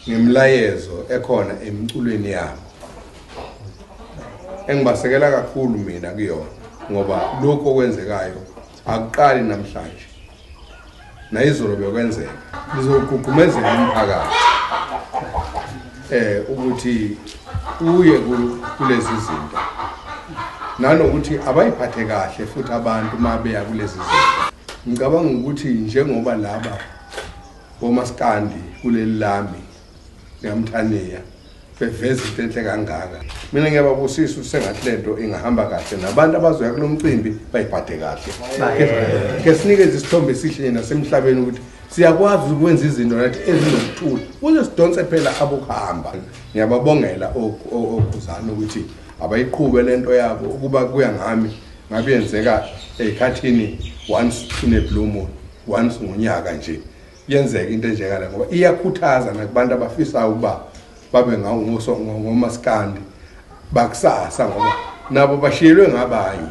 ngemlayezo ekhona emculweni yabo engibasekela kakhulu mina kuyona ngoba lokho okwenzekayo akuqali namhlanje nayizolo bekwenzeka lizogugumezela umphakathi ukuthi uye kulezi zinto nanokuthi abayiphathe kahle futhi abantu mabeya kulezi zinto. Ngicabanga ukuthi njengoba laba bomaskandi kuleli lami ngamthaniya beveza into enhle kangaka, mina ngiyababusisa sengathi lento ingahamba kahle nabantu abazoya kulomcimbi bayiphathe kahle. Ke sinikeze isithombe esihle nasemhlabeni ukuthi siyakwazi ukwenza izinto nathi ezinokuthula ukuze sidonse phela abokuhamba. Ngiyababongela okhuzana ukuthi abayiqhube lento yabo ukuba kuya ngami ngabe yenzeka ekhathini once in a blue moon, once ngonyaka nje yenzeka into enjekala ngoba iyakhuthaza nakubantu abafisa ukuba babe ngomaskandi bakusasa ngoba nabo bashiyelwe ngabanye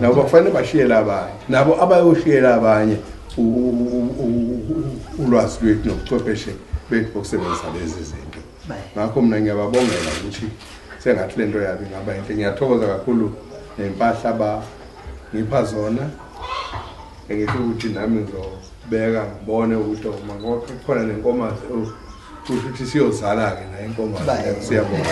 nabo kufanele bashiyele abanye nabo abayoshiyela abanye ulwazi lwethu nobuchwepheshe bethu bokusebenzisa lezi zinto. Ngakho mina ngiyababongela ukuthi sengathi lento yabo ingaba yinhle. Ngiyathokoza kakhulu nempahla ngipha zona ngithi ukuthi nami ngizobeka ngibone ukuthi khona nenkomazi ukuthi siyozala ke na inkomazi. Siyabonga.